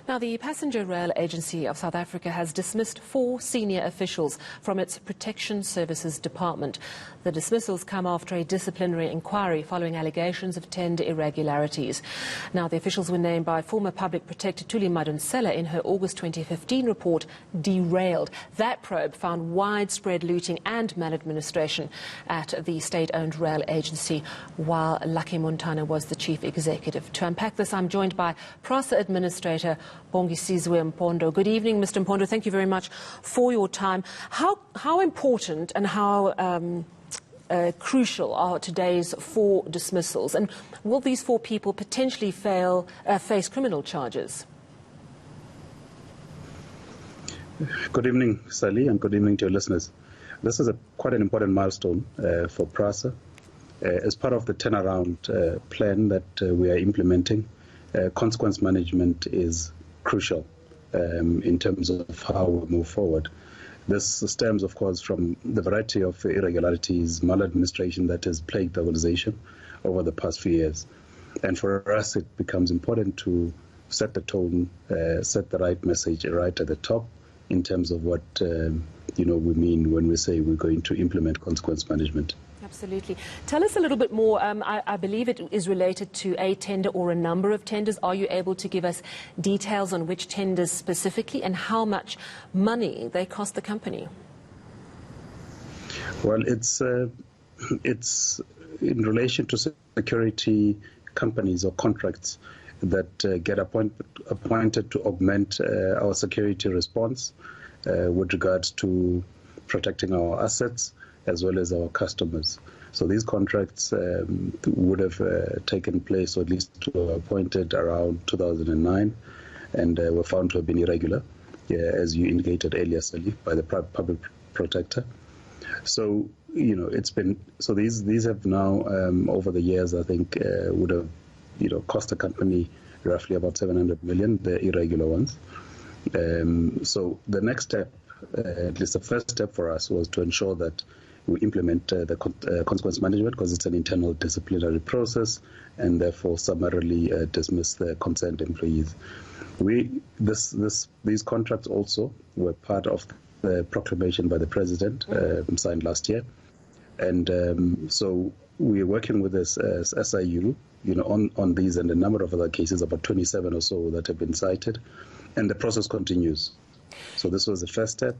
Now, the Passenger Rail Agency of South Africa has dismissed 4 senior officials from its Protection Services Department. The dismissals come after a disciplinary inquiry following allegations of tender irregularities. Now, the officials were named by former Public Protector Thuli Madonsela in her August 2015 report, Derailed. That probe found widespread looting and maladministration at the state-owned rail agency, while Lucky Montana was the chief executive. To unpack this, I'm joined by Prasa Administrator Bongisizwe Mpondo. Good evening, Mr. Mpondo. Thank you very much for your time. How important and how crucial are today's 4 dismissals? And will these 4 people potentially face criminal charges? Good evening, Sally, and good evening to your listeners. This is quite an important milestone for Prasa. As part of the turnaround plan that we are implementing, consequence management is crucial in terms of how we move forward. This stems, of course, from the variety of irregularities, maladministration that has plagued the organization over the past few years. And for us, it becomes important to set the tone, set the right message right at the top in terms of what we mean when we say we're going to implement consequence management. Absolutely. Tell us a little bit more. I believe it is related to a tender or a number of tenders. Are you able to give us details on which tenders specifically and how much money they cost the company? Well, it's in relation to security companies or contracts that get appointed to augment our security response with regards to protecting our assets as well as our customers. So these contracts would have taken place, or at least were appointed around 2009, and were found to have been irregular, as you indicated earlier, Sally, by the public protector. So it's been these have now over the years, I think, would have cost the company roughly about 700 million, the irregular ones. So the next step, at least the first step for us, was to ensure that we implement the consequence management, because it's an internal disciplinary process, and therefore summarily dismiss the concerned employees. These contracts also were part of the proclamation by the President signed last year, and so we're working with this SIU, on these and a number of other cases, about 27 or so that have been cited, and the process continues. So this was the first step.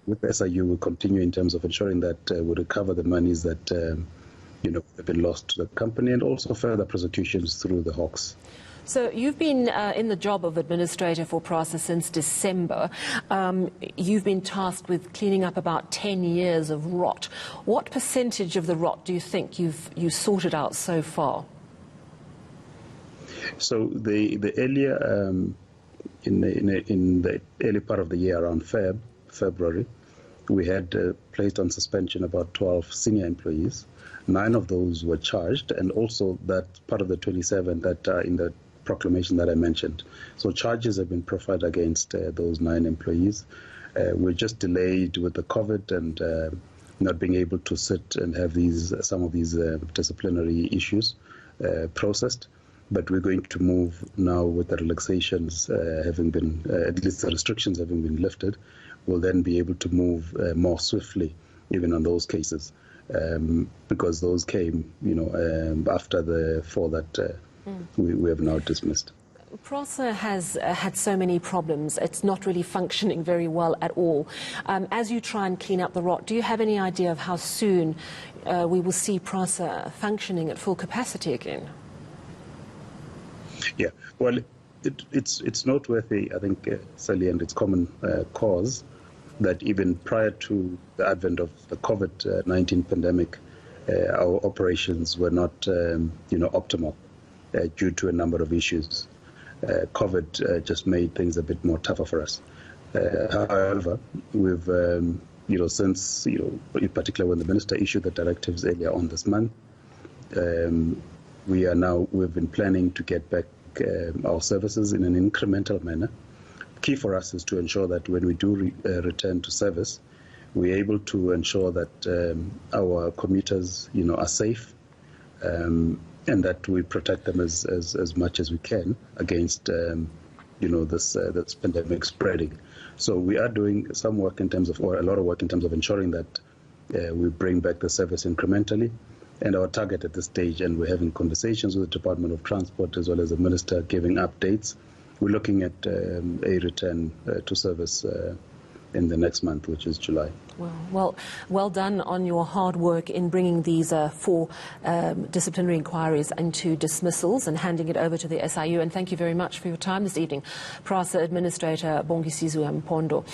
With the SIU, we'll continue in terms of ensuring that we recover the monies that have been lost to the company, and also further prosecutions through the Hawks. So you've been in the job of administrator for Prasa since December. You've been tasked with cleaning up about 10 years of rot. What percentage of the rot do you think you've sorted out so far? So the earlier in the early part of the year, around February, we had placed on suspension about 12 senior employees. 9 of those were charged, and also that part of the 27 that are in the proclamation that I mentioned. So charges have been profiled against those 9 employees. We're just delayed with the COVID and not being able to sit and have some of these disciplinary issues processed. But we're going to move now with the relaxations having been, at least the restrictions having been lifted. We'll then be able to move more swiftly, even on those cases, because those came, after the 4 that we have now dismissed. Prasa has had so many problems. It's not really functioning very well at all. As you try and clean up the rot, do you have any idea of how soon we will see Prasa functioning at full capacity again? Yeah, well, it's noteworthy, I think, Sally, and it's common cause that even prior to the advent of the COVID-19 pandemic, our operations were not, optimal due to a number of issues. COVID just made things a bit more tougher for us. However, we've, since, in particular when the minister issued the directives earlier on this month, we've been planning to get back our services in an incremental manner. Key for us is to ensure that when we do return to service, we're able to ensure that our commuters, are safe, and that we protect them as much as we can against this pandemic spreading. So we are doing some work in terms of, or a lot of work in terms of ensuring that we bring back the service incrementally. And our target at this stage, and we're having conversations with the Department of Transport as well as the Minister giving updates, we're looking at a return to service in the next month, which is July. Well done on your hard work in bringing these 4 disciplinary inquiries into dismissals and handing it over to the SIU. And thank you very much for your time this evening, Prasa Administrator Bongisizwe Mpondo.